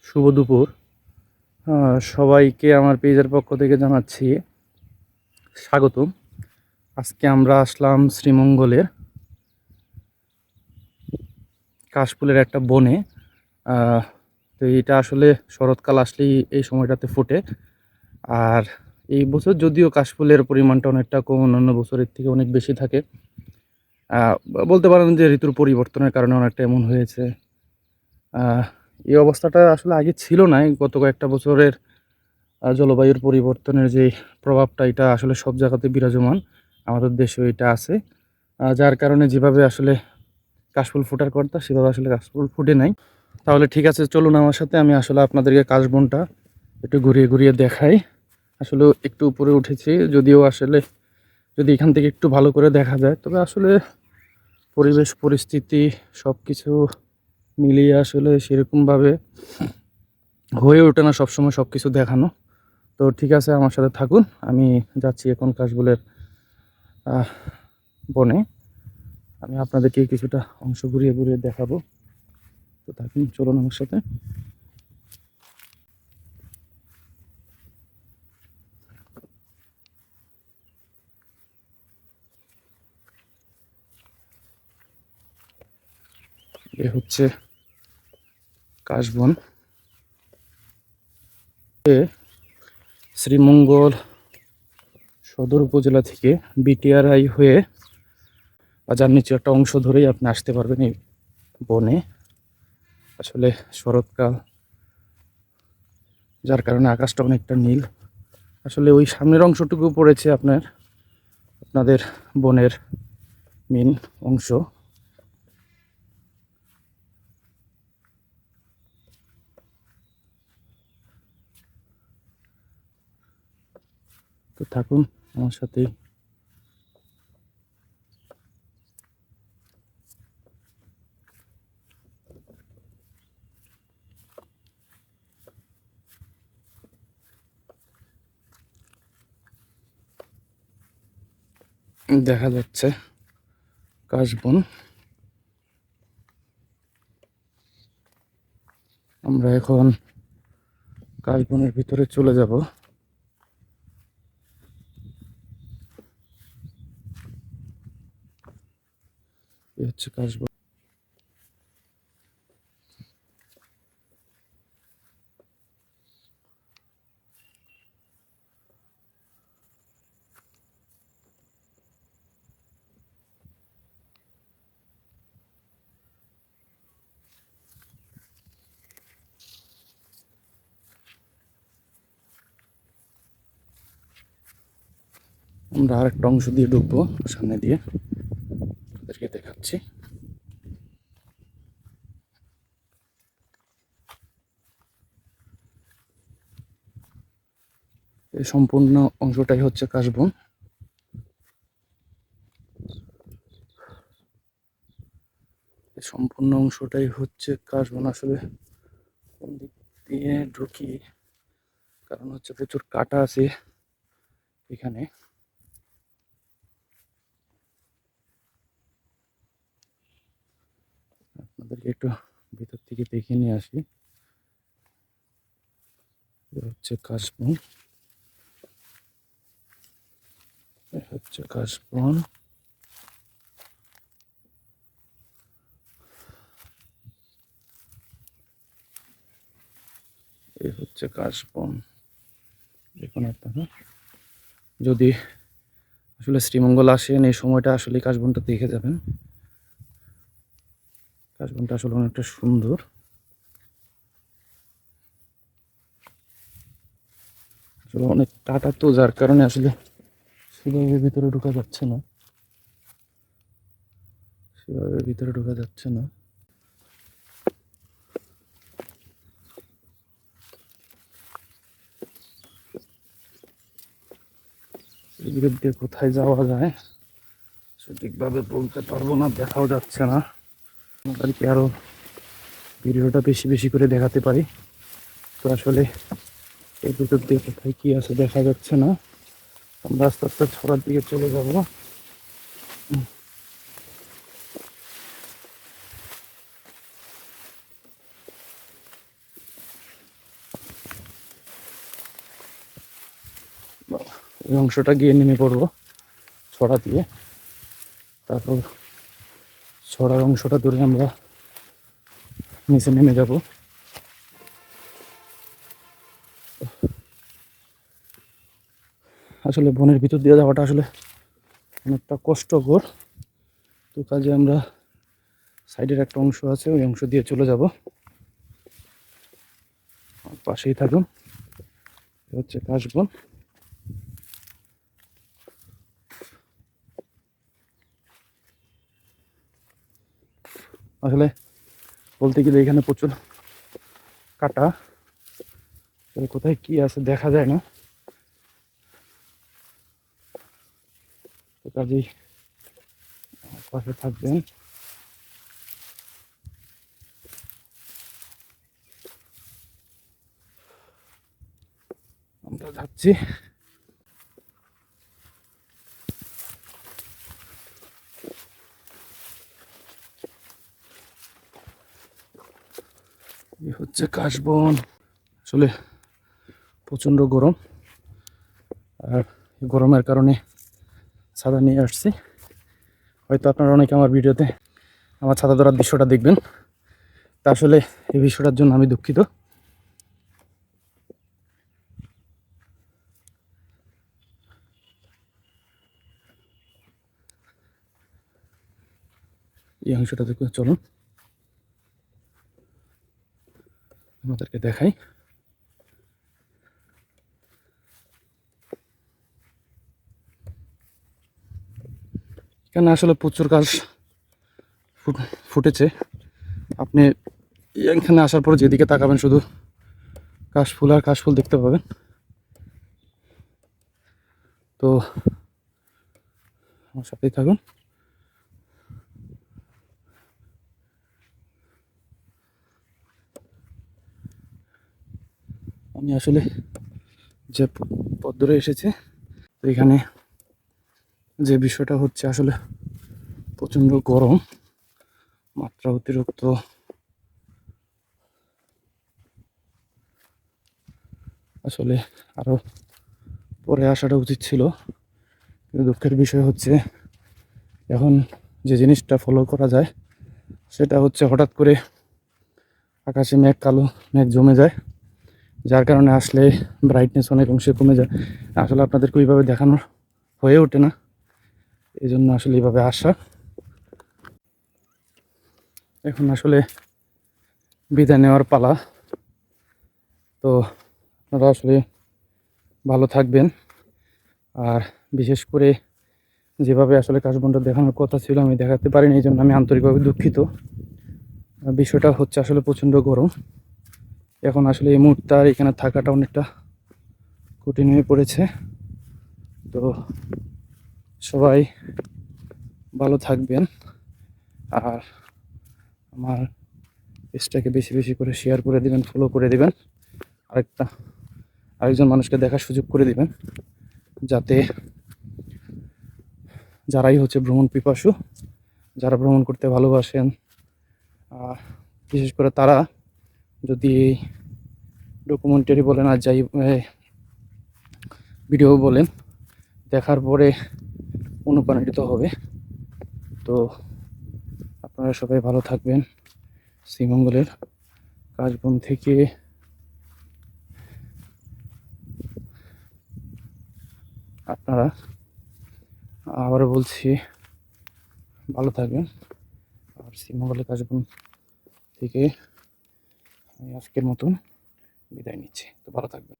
শুভ দুপুর। সবাইকে আমার পেজের পক্ষ থেকে জানাচ্ছি স্বাগতম। আজকে আমরা আসলাম শ্রীমঙ্গলের কাশফুলের একটা বনে। তো এটা আসলে শরৎকাল আসলেই এই সময়টাতে ফোটে। আর এই বছর যদিও কাশফুলের পরিমাণটা অনেকটা কম, অন্যান্য বছরের থেকে অনেক বেশি থাকে। বলতে পারেন যে ঋতুর পরিবর্তনের কারণে অনেকটা এমন হয়েছে। এই অবস্থাটা আসলে আগে ছিল না। গত কয়েকটা বছরের জলবায়ুর পরিবর্তনের যে প্রভাবটা, এটা আসলে সব জায়গাতে বিরাজমান। আমাদের দেশেও এটা আছে, যার কারণে যেভাবে আসলে কাশফুল ফোটার কথা সেভাবে আসলে কাশফুল ফুটে নাই। তাহলে ঠিক আছে, চলুন আমার সাথে, আমি আসলে আপনাদেরকে কাশবনটা একটু ঘুরিয়ে ঘুরিয়ে দেখাই। আসলে একটু উপরে উঠেছি, যদিও আসলে যদি এখান থেকে একটু ভালো করে দেখা যায়, তবে আসলে পরিবেশ পরিস্থিতি সব কিছু মিলিয়ে আসলে সেরকমভাবে হয়ে ওঠে না সবসময় সব কিছু দেখানো। তো ঠিক আছে, আমার সাথে থাকুন। আমি যাচ্ছি এখন কাশফুলের বনে। আমি আপনাদেরকে কিছুটা অংশ ঘুরিয়ে ঘুরিয়ে দেখাবো। তো থাকুন, চলুন আমার সাথে। এ হচ্ছে কাশবন। শ্রীমঙ্গল সদর উপজেলা থেকে বিটিআরআই হয়ে বাজার নিচু একটা অংশ ধরেই আপনি আসতে পারবেন এই বনে। আসলে শরৎকাল, যার কারণে আকাশটা অনেকটা নীল। আসলে ওই সামনের অংশটুকু পড়েছে আপনাদের বনের মেন অংশ। তো থাকুন আমার সাথেই। দেখা যাচ্ছে কাশবন। আমরা এখন কাশবনের ভিতরে চলে যাব। এই হচ্ছে কাশবন। আমরা আরেকটা অংশ দিয়ে ঢুকবো সামনে দিয়ে, আপনাদেরকে দেখাচ্ছি। এই সম্পূর্ণ অংশটাই হচ্ছে কাশবন। এই সম্পূর্ণ অংশটাই হচ্ছে কাশবন। আসলে কোন দিক দিয়ে ঢুকি, কারণ হচ্ছে প্রচুর কাটা আছে এখানে। আপনাদেরকে একটু ভিতর থেকে দেখে নিয়ে আসি। হচ্ছে কাশবন, হচ্ছে কাশবন। এই হচ্ছে কাশবন। দেখুন আপনারা যদি আসলে শ্রীমঙ্গল আসেন, এই সময়টা আসলে কাশবনটা দেখে যাবেন। কাশবনটা আসলে অনেকটা সুন্দর। আসলে অনেক কাটা তো, যার কারণে আসলে সেভাবে ভিতরে ঢোকা যাচ্ছে না, সেভাবে ভিতরে ঢোকা যাচ্ছে না। এর বিরুদ্ধে কোথায় যাওয়া যায় সঠিকভাবে বলতে পারবো না, দেখাও যাচ্ছে না। আর কি আরো ভিডিওটা বেশি বেশি করে দেখাতে পারি। তো আসলে এর ভিতর দিয়ে কোথায় কি আছে দেখা যাচ্ছে না। আমরা আস্তে আস্তে ছড়ার দিকে চলে যাব। এই অংশটা গিয়ে নেমে পড়বো ছড়া দিয়ে, তারপর ছড়ার অংশটা ধরে আমরা নিচে নেমে যাব। আসলে বনের ভিতর দিয়ে যাওয়াটা আসলে অনেকটা কষ্টকর, তো কাজে আমরা সাইডের একটা অংশ আছে ওই অংশ দিয়ে চলে যাব। পাশেই থাকুন, হচ্ছে কাশবন। আসলে বলতে গেলে এখানে প্রচুর কাটা, কোথায় কি আছে দেখা যায় না, তো কাজেই পাশে থাকবেন। আমরা যাচ্ছি। এই হচ্ছে কাশবন। আসলে প্রচণ্ড গরম, আর গরমের কারণে ছাতা নিয়ে আসছি। হয়তো আপনারা অনেকে আমার ভিডিওতে আমার ছাতা ধরার দৃশ্যটা দেখবেন, তা আসলে এই বিষয়টার জন্য আমি দুঃখিত। এই অংশটা দেখে চলুন আমাদেরকে দেখাই। এখানে আসলে প্রচুর কাশ ফুটেছে। আপনি এখানে আসার পর যেদিকে তাকাবেন শুধু কাশফুল আর কাশফুল দেখতে পাবেন। তো আমার সাথেই থাকুন। আমি আসলে যে পথ ধরে এসেছি, তো এখানে যে বিষয়টা হচ্ছে আসলে প্রচণ্ড গরম, মাত্রা অতিরিক্ত। আসলে আরও পরে আসাটা উচিত ছিল, কিন্তু দুঃখের বিষয় হচ্ছে এখন যে জিনিসটা ফলো করা যায় সেটা হচ্ছে হঠাৎ করে আকাশে মেঘ, কালো মেঘ জমে যায়, যার কারণে আসলে ব্রাইটনেস অনেক অংশে কমে যায়। আসলে আপনাদেরকে ওইভাবে দেখানোর হয়ে ওঠে না, এই জন্য আসলে এইভাবে আসা। এখন আসলে বিদায় নেওয়ার পালা। তো আপনারা আসলে ভালো থাকবেন, আর বিশেষ করে যেভাবে আসলে কাশবনটা দেখানোর কথা ছিল আমি দেখাতে পারিনি, এই জন্য আমি আন্তরিকভাবে দুঃখিত। বিষয়টা হচ্ছে আসলে প্রচণ্ড গরম, এখন আসলে এই মুহূর্তে আর এখানে থাকাটা অনেকটা কঠিন হয়ে পড়েছে। তো সবাই ভালো থাকবেন, আর আমার পেজটাকে বেশি বেশি করে শেয়ার করে দিবেন, ফলো করে দিবেন, আরেকজন মানুষকে দেখার সুযোগ করে দিবেন, যাতে যারাই হচ্ছে ভ্রমণ পিপাসু, যারা ভ্রমণ করতে ভালোবাসেন, বিশেষ করে তারা যদি ডকুমেন্টারি বলেন আর যাই ভিডিও বলেন দেখার পরে অনুপ্রাণিত হবে। তো আপনারা সবাই ভালো থাকবেন। শ্রীমঙ্গলের কাশবন থেকে আপনারা, আবারও বলছি, ভালো থাকবেন। আর শ্রীমঙ্গলের কাশবন থেকে আমি আজকের মতন বিদায় নিচ্ছি। তো ভালো থাকবেন।